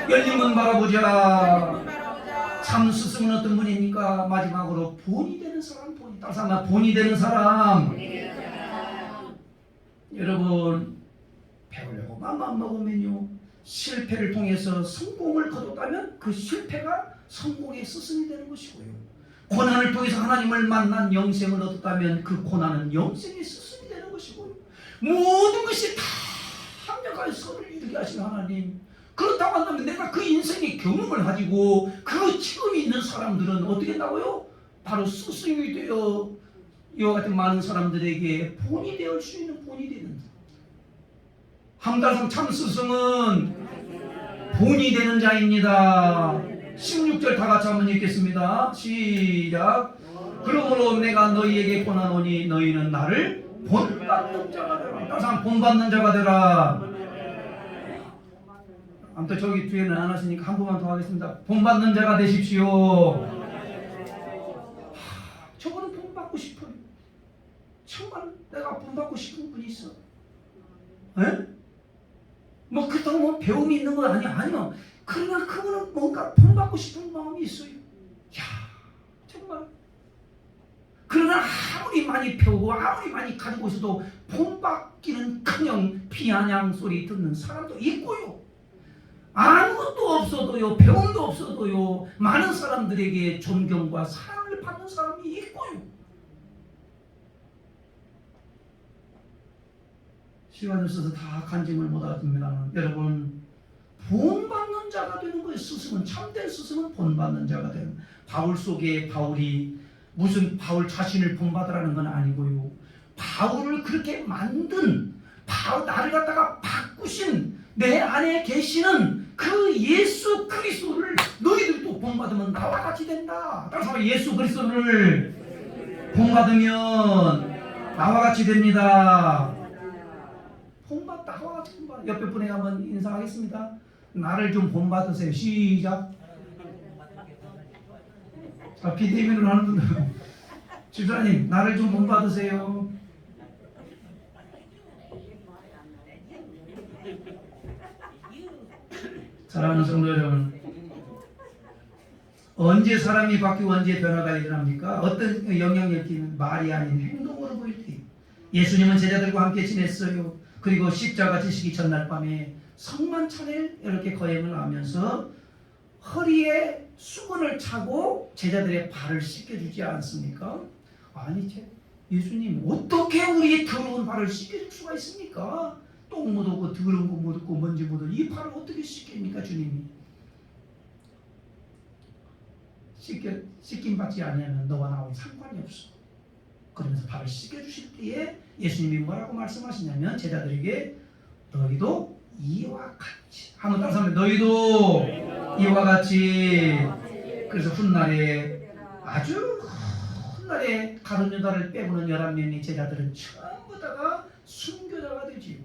열린 문 바라보자. 참 스승은 어떤 분입니까? 마지막으로 본이 되는 사람. 따서 말해. 본이 되는 사람. 여러분, 배우려고 맘만 먹으면요, 실패를 통해서 성공을 거뒀다면 그 실패가 성공의 스승이 되는 것이고요, 고난을 통해서 하나님을 만난 영생을 얻었다면 그 고난은 영생의 스승이 되는 것이고요, 모든 것이 다 합력하여 선을 이루게 하신 하나님. 그렇다고 한다면 내가 그 인생의 경험을 가지고 그 체험이 있는 사람들은 어떻게 된다고요? 바로 스승이 되어 이와 같은 많은 사람들에게 본이 되어 수 있는 본이 되는, 함다성 참 스승은 본이 되는 자입니다. 16절 다 같이 한번 읽겠습니다. 시작. 그러므로 내가 너희에게 권하노니 너희는 나를 본받는 자가 되라. 항상 본받는 자가 되라. 아무튼 저기 뒤에는 안 하시니까 한 번만 더 하겠습니다. 본받는 자가 되십시오. 저거는 본받고 싶어요. 정말 내가 본받고 싶은 분이 있어. 에? 뭐 그렇다고 뭐 배움이 있는 건 아니야. 그러나 그분은 뭔가 본받고 싶은 마음이 있어요. 야, 정말. 그러나 아무리 많이 배우고 아무리 많이 가지고 있어도 본받기는커녕 비아냥 소리 듣는 사람도 있고요. 아무것도 없어도요, 배움도 없어도요, 많은 사람들에게 존경과 사랑을 받는 사람이 있고요. 시간이 없어서 다 간증을 못하지만 여러분, 본받는 자가 되는 거예요. 스승은, 참된 스승은 본받는 자가 되는. 바울 속에 바울이 무슨 바울 자신을 본받으라는 건 아니고요. 바울을 그렇게 만든, 나를 갖다가 바꾸신 내 안에 계시는 그 예수 그리스도를 너희들도 본받으면 나와 같이 된다. 따라서 예수 그리스도를 본받으면 나와 같이 됩니다. 나와 같이 본받아. 옆에 분에게 한번 인사하겠습니다. 나를 좀 본받으세요. 시작. 자, 비대면으로 하는 분들, 집사님 나를 좀 본받으세요. 사랑하는 성도 여러분, 언제 사람이 바뀌고 언제 변화가 일어납니까? 어떤 영향력이 끼는 말이 아닌 행동으로 보일 때. 예수님은 제자들과 함께 지냈어요. 그리고 십자가 지시기 전날 밤에 성만찬을 이렇게 거행을 하면서 허리에 수건을 차고 제자들의 발을 씻겨주지 않습니까? 아니, 예수님 어떻게 우리의 더러운 발을 씻겨줄 수가 있습니까? 똥 묻었고 더러운 거 묻었고 먼지 묻은 이 발을 어떻게 씻깁니까? 주님이 씻김 받지 않으면 너와 나와 상관이 없어. 그러면서 발을 씻겨주실 때에 예수님이 뭐라고 말씀하시냐면 제자들에게 너희도 이와 같이, 한번 따라서 하면 너희도 이와 같이. 그래서 훗날에, 아주 훗날에 가룟 유다를 빼고는 11명의 제자들은 전부 다가 순교자가 되지요.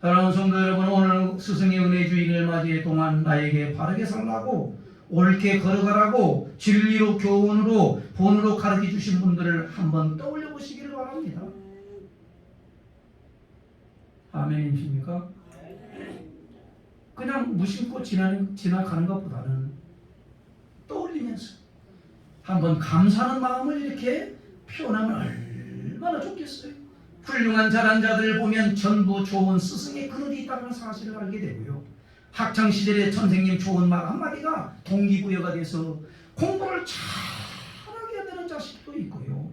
사랑하는 성도 여러분, 오늘 스승의 은혜 주일을 맞이해 동안 나에게 바르게 살라고, 옳게 걸어가라고, 진리로 교훈으로 본으로 가르쳐 주신 분들을 한번 떠올려 보시기를 바랍니다. 아멘이십니까? 그냥 무심코 지나가는 것보다는 떠올리면서 한번 감사하는 마음을 이렇게 표현하면 얼마나 좋겠어요. 훌륭한 잘한 자들을 보면 전부 좋은 스승의 그릇이 있다는 사실을 알게 되고요. 학창시절에 선생님 좋은 말 한마디가 동기부여가 돼서 공부를 잘하게 되는 자식도 있고요.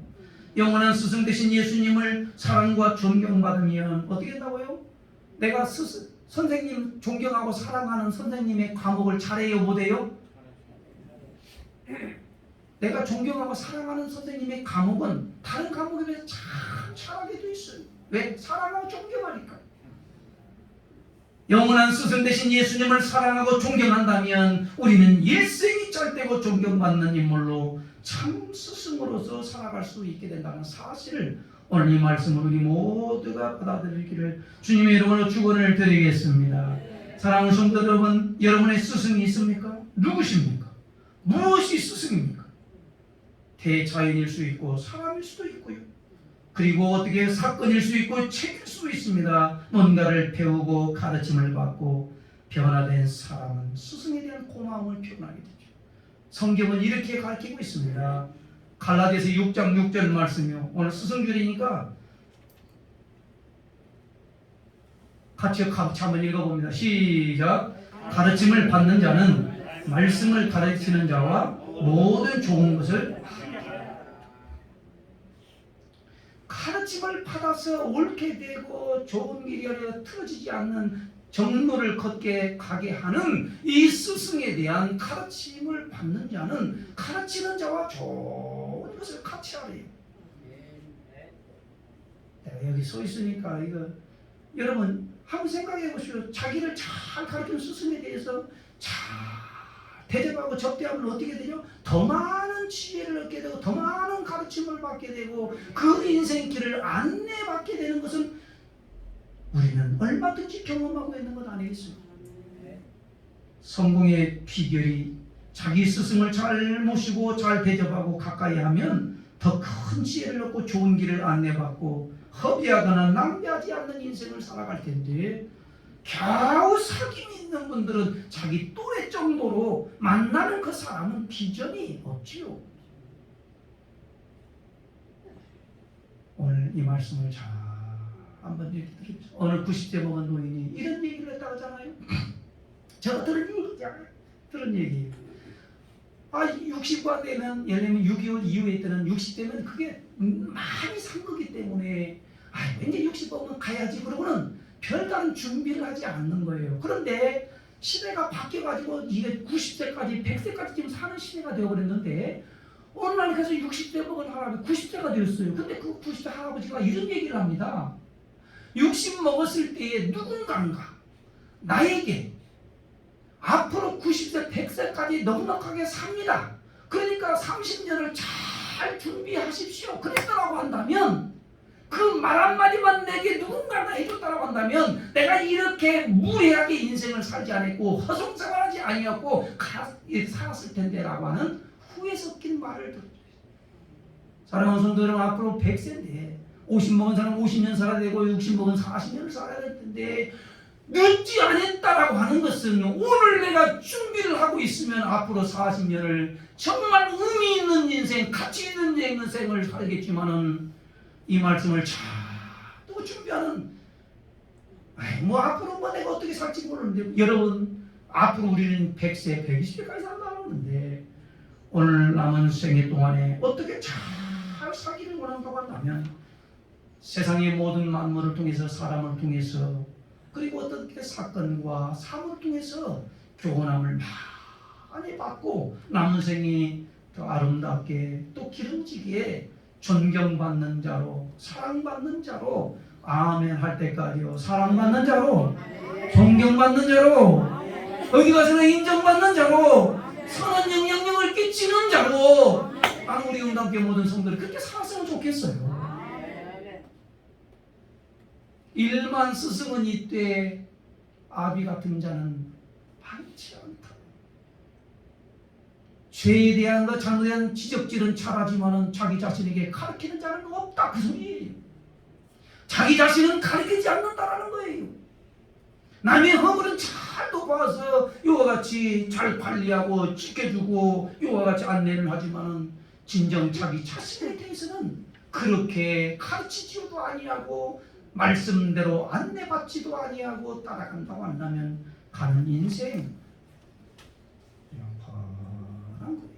영원한 스승 되신 예수님을 사랑과 존경받으면 어떻게 된다고요? 내가 선생님 존경하고 사랑하는 선생님의 과목을 잘해요, 못해요? 내가 존경하고 사랑하는 선생님의 과목은 다른 과목에 비해 잘하게 돼 있어요. 왜? 사랑하고 존경하니까. 영원한 스승 되신 예수님을 사랑하고 존경한다면 우리는 일생이 짤되고 존경받는 인물로 참 스승으로서 살아갈 수 있게 된다는 사실을 오늘 이 말씀을 우리 모두가 받아들이기를 주님의 이름으로 축원을 드리겠습니다. 사랑하는 성도 여러분, 여러분의 스승이 있습니까? 누구십니까? 무엇이 스승입니까? 대자연일 수 있고 사람일 수도 있고요. 그리고 어떻게 사건일 수 있고 책일 수도 있습니다. 뭔가를 배우고 가르침을 받고 변화된 사람은 스승에 대한 고마움을 표현하게 되죠. 성경은 이렇게 가르치고 있습니다. 갈라디아서 6장 6절 말씀이요. 오늘 스승줄이니까 같이 한번 읽어봅니다. 시작. 가르침을 받는 자는 말씀을 가르치는 자와 모든 좋은 것을, 가르침을 받아서 옳게 되고 좋은 길이 아니라 틀어지지 않는 정로를 걷게 가게 하는 이 스승에 대한 가르침을 받는 자는 가르치는 자와 좋은 것을 같이 하래요. 내가 여기 서 있으니까 이거 여러분 한번 생각해 보시오. 자기를 잘 가르치는 스승에 대해서 잘 대접하고 접대하면 어떻게 되죠? 더 많은 지혜를 얻게 되고 더 많은 가르침을 받게 되고 그 인생길을 안내받게 되는 것은 우리는 얼마든지 경험하고 있는 것 아니겠습니까? 성공의 비결이 자기 스승을 잘 모시고 잘 대접하고 가까이 하면 더 큰 지혜를 얻고 좋은 길을 안내받고 허비하거나 낭비하지 않는 인생을 살아갈 텐데, 겨우 사귐이 있는 분들은 자기 또래 정도로 만나는 그 사람은 비전이 없지요. 오늘 이 말씀을 잘 한번 읽어드립시다. 오늘 90대 먹은 노인이 이런 얘기를 했다고 하잖아요. 저 들은 얘기잖아요. 들은 얘기. 60과 되면, 예를 들면 6.25 이후에 때는 60대면 그게 많이 산 거기 때문에 왠지 60 먹으면 가야지 그러고는 별다른 준비를 하지 않는 거예요. 그런데 시대가 바뀌어가지고 이게 90세까지 100세까지 지금 사는 시대가 되어버렸는데, 어느 날 그래서 60세 먹은 할아버지 90세가 되었어요. 근데 그 90세 할아버지가 이런 얘기를 합니다. 60 먹었을 때에 누군가가 나에게 앞으로 90세 100세까지 넉넉하게 삽니다. 그러니까 30년을 잘 준비하십시오. 그랬다라고 한다면, 그 말 한마디만 내게 누군가가 해줬다라고 한다면 내가 이렇게 무해하게 인생을 살지 않았고 허송생활하지 아니었고 살았을 텐데 라고 하는 후회 섞인 말을 들었어요. 사랑하는 성도 여러분, 앞으로 100세인데 50 먹은 사람 50년 살아야 되고 60 먹은 40년을 살아야 될 텐데, 늦지 않았다라고 하는 것은 오늘 내가 준비를 하고 있으면 앞으로 40년을 정말 의미 있는 인생, 가치 있는 인생을 살겠지만은, 이 말씀을 또 준비하는, 앞으로 내가 어떻게 살지 모르는데, 여러분 앞으로 우리는 100세, 120세까지 산다고 하는데, 오늘 남은 생애 동안에 어떻게 잘 살기를 원한다고 한다면, 세상의 모든 만물을 통해서, 사람을 통해서, 그리고 어떻게 사건과 사물을 통해서 교훈함을 많이 받고 남은 생이 더 아름답게 또 기름지게 존경받는 자로, 사랑받는 자로, 아멘 할 때까지요, 사랑받는 자로, 존경받는 자로, 어디 가서나 인정받는 자로, 선한 영향력을 끼치는 자로, 우리 응답교 모든 성도들이 그렇게 살았으면 좋겠어요. 일만 스승은 이때 아비 같은 자는 많지 않다. 죄에 대한 것, 잘못에 대한 지적질은 잘하지만은 자기 자신에게 가르치는 자는 없다, 그 소리예요. 자기 자신은 가르치지 않는다라는 거예요. 남의 허물은 잘 돕아서 이와 같이 잘 관리하고 지켜주고 이와 같이 안내를 하지만은 진정 자기 자신에 대해서는 그렇게 가르치지도 아니하고 말씀대로 안내받지도 아니하고 따라간다고 한다면 가는 인생 영원한 거예요.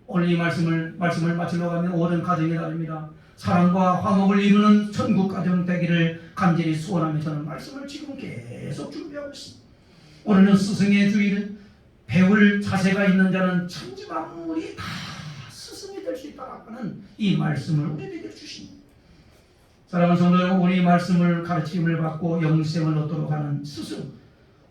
오늘 이 말씀을 마치려고 하면 오랜 가정이 다릅니다. 사랑과 화목을 이루는 천국 가정 되기를 간절히 소원하며 저는 말씀을 지금 계속 준비하고 있습니다. 오늘은 스승의 주의를 배울 자세가 있는 자는 천지 만물이 다 스승이 될 수 있다라고 하는 이 말씀을 우리에게 주십니다. 사랑하는 성도 여러분, 우리 말씀을 가르침을 받고 영생을 얻도록 하는 스승,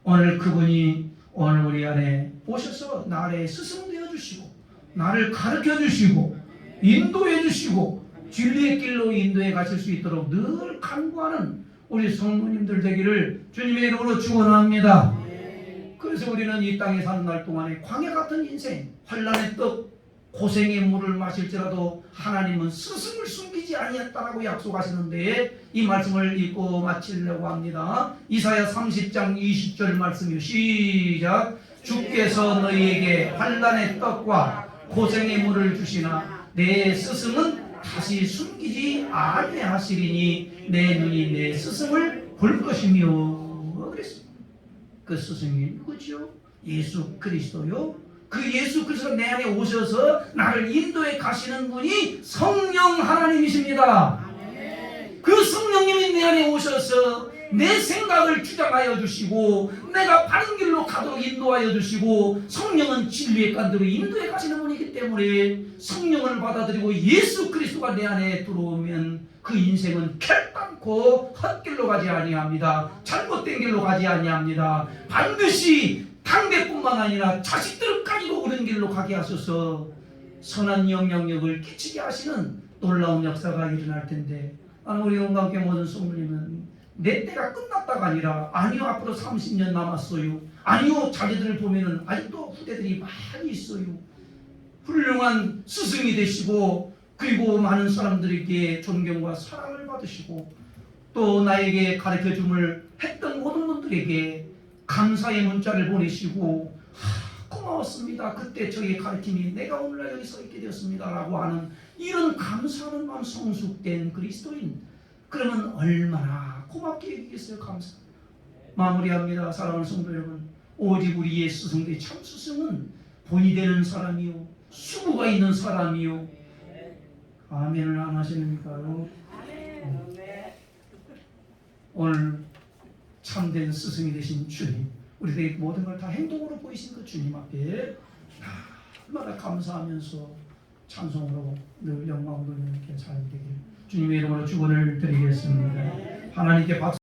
오늘 그분이 오늘 우리 안에 오셔서 나의 스승 되어주시고 나를 가르쳐주시고 인도해주시고 진리의 길로 인도해 가실 수 있도록 늘 간구하는 우리 성도님들 되기를 주님의 이름으로 축원합니다. 그래서 우리는 이 땅에 사는 날 동안에 광야 같은 인생, 환난의 떡, 고생의 물을 마실지라도 하나님은 스승을 숨기지 아니했다라고 약속하시는데, 이 말씀을 읽고 마치려고 합니다. 이사야 30장 20절 말씀이요, 시작. 주께서 너희에게 환난의 떡과 고생의 물을 주시나 내 스승은 다시 숨기지 아니하시리니 내 눈이 내 스승을 볼 것이며 그랬습니다. 그 스승이 누구죠? 예수 그리스도요. 그 예수 그리스도 내 안에 오셔서 나를 인도해 가시는 분이 성령 하나님이십니다. 그 성령님이 내 안에 오셔서 내 생각을 주장하여 주시고 내가 바른 길로 가도록 인도하여 주시고, 성령은 진리의 간대로 인도해 가시는 분이기 때문에 성령을 받아들이고 예수 그리스도가 내 안에 들어오면 그 인생은 결단코 헛길로 가지 아니합니다. 잘못된 길로 가지 아니합니다. 반드시 당대뿐만 아니라 자식들까지도 옳은 길로 가게 하셔서 선한 영향력을 끼치게 하시는 놀라운 역사가 일어날 텐데, 우리 영광께 모든 성도님은 내 때가 끝났다가 아니라 아니요 앞으로 30년 남았어요. 아니요 자기들을 보면은 아직도 후대들이 많이 있어요. 훌륭한 스승이 되시고 그리고 많은 사람들에게 존경과 사랑을 받으시고 또 나에게 가르쳐줌을 했던 모든 분들에게 감사의 문자를 보내시고 고마웠습니다. 그때 저의 가르침이 내가 오늘날 여기 서 있게 되었습니다. 라고 하는 이런 감사하는 마음 성숙된 그리스도인 그러면 얼마나 고맙게 여기겠어요. 감사. 마무리합니다. 사랑하는 성도 여러분, 오직 우리의 스승대 참 스승은 본이 되는 사람이요 수고가 있는 사람이요. 아멘을 안 하시는가요? 오늘 참된 스승이 되신 주님, 우리들의 모든 걸 다 행동으로 보이신 그 주님 앞에 날마다 감사하면서 찬송으로 늘 영광을 돌리는 이렇게 살게 되길 주님의 이름으로 축원을 드리겠습니다. 하나님께 박수